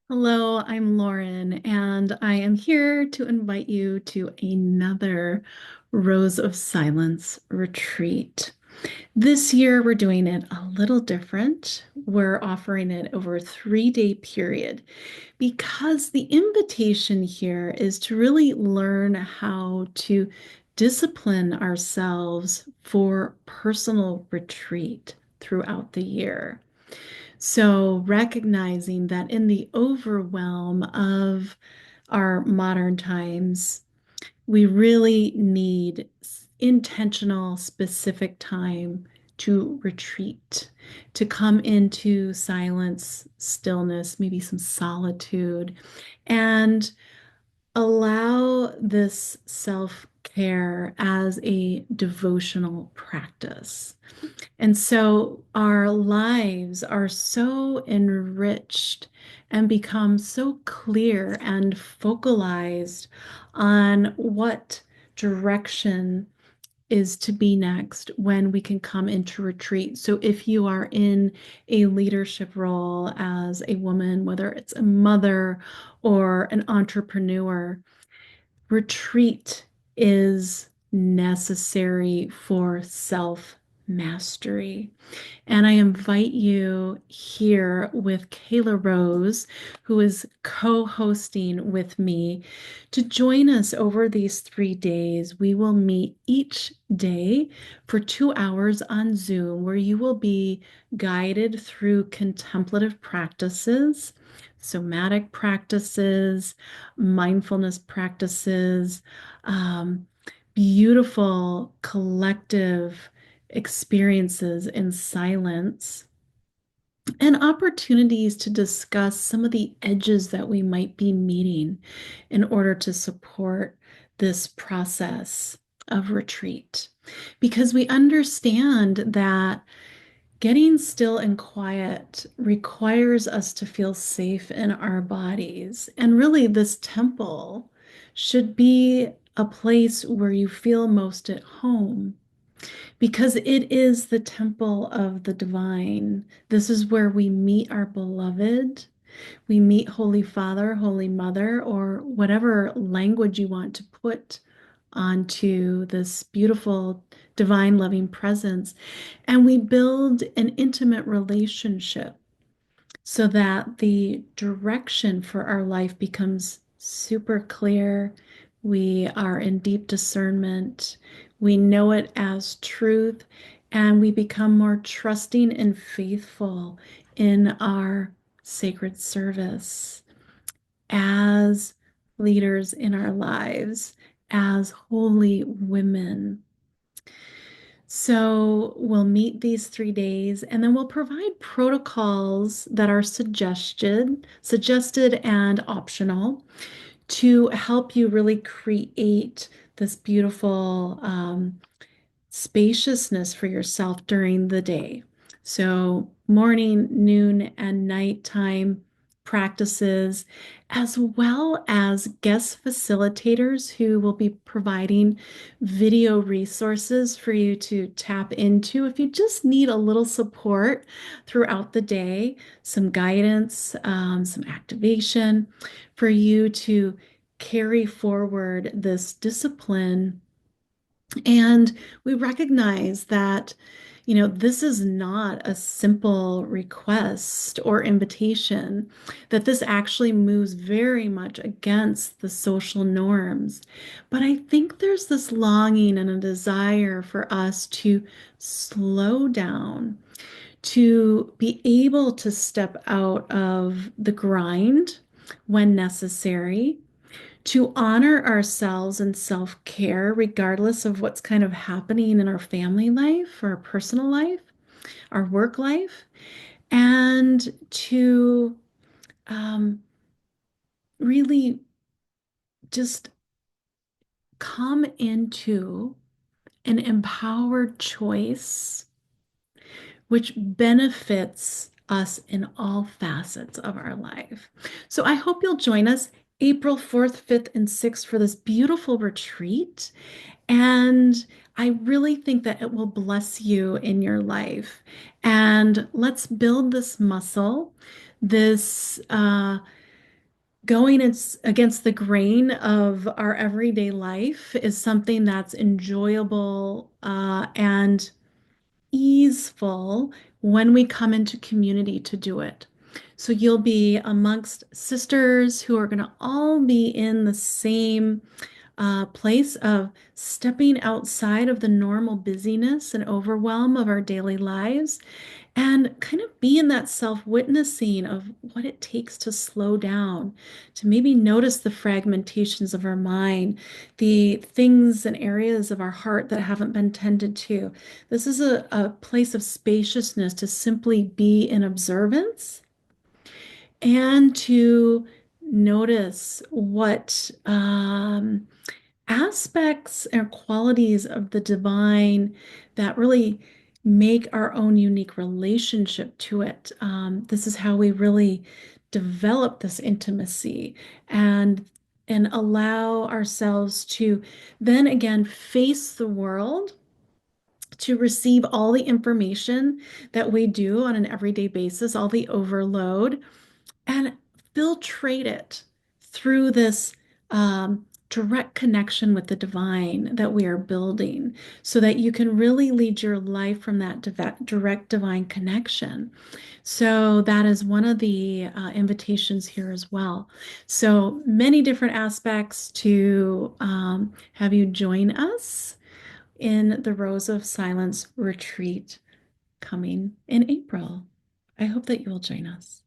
Hello, I'm Lauren, and I am here to invite you to another Rose of Silence retreat. This year, we're doing it a little different. We're offering it over a 3-day period because the invitation here is to really learn how to discipline ourselves for personal retreat throughout the year. So, recognizing that in the overwhelm of our modern times, we really need intentional, specific time to retreat, to come into silence, stillness, maybe some solitude, and allow this self-care as a devotional practice. And so our lives are so enriched and become so clear and focalized on what direction is to be next when we can come into retreat. So if you are in a leadership role as a woman, whether it's a mother or an entrepreneur, retreat is necessary for self mastery. And I invite you here with Kayla Rose, who is co hosting with me, to join us over these 3 days. We will meet each day for 2 hours on Zoom, where you will be guided through contemplative practices, somatic practices, mindfulness practices, um, beautiful collective experiences in silence, and opportunities to discuss some of the edges that we might be meeting in order to support this process of retreat. Because we understand that getting still and quiet requires us to feel safe in our bodies. And really, this temple should be a place where you feel most at home because it is the temple of the divine. This is where we meet our beloved. We meet Holy Father, Holy Mother, or whatever language you want to put onto this beautiful divine loving presence. And we build an intimate relationship so that the direction for our life becomes super clear. We are in deep discernment. We know it as truth, and we become more trusting and faithful in our sacred service as leaders in our lives, as holy women. So we'll meet these 3 days and then we'll provide protocols that are suggested and optional to help you really create this beautiful spaciousness for yourself during the day. So, morning, noon, and nighttime practices, as well as guest facilitators who will be providing video resources for you to tap into if you just need a little support throughout the day, some guidance, some activation for you to carry forward this discipline. And we recognize that, this is not a simple request or invitation, that this actually moves very much against the social norms. But I think there's this longing and a desire for us to slow down, to be able to step out of the grind when necessary, to honor ourselves and self-care, regardless of what's kind of happening in our family life, our personal life, our work life, and to um, really just come into an empowered choice which benefits us in all facets of our life. So I hope you'll join us April 4th, 5th, and 6th for this beautiful retreat. And I really think that it will bless you in your life. And let's build this muscle, this going against the grain of our everyday life is something that's enjoyable and easeful when we come into community to do it. So you'll be amongst sisters who are going to all be in the same place of stepping outside of the normal busyness and overwhelm of our daily lives and kind of be in that self-witnessing of what it takes to slow down, to maybe notice the fragmentations of our mind, the things and areas of our heart that haven't been tended to. This is a place of spaciousness to simply be in observance and to notice what aspects and qualities of the divine that really make our own unique relationship to it. This is how we really develop this intimacy and allow ourselves to then again face the world to receive all the information that we do on an everyday basis, all the overload, and filtrate it through this direct connection with the divine that we are building so that you can really lead your life from that direct divine connection. So that is one of the invitations here as well. So many different aspects to have you join us in the Rose of Silence retreat coming in April. I hope that you will join us.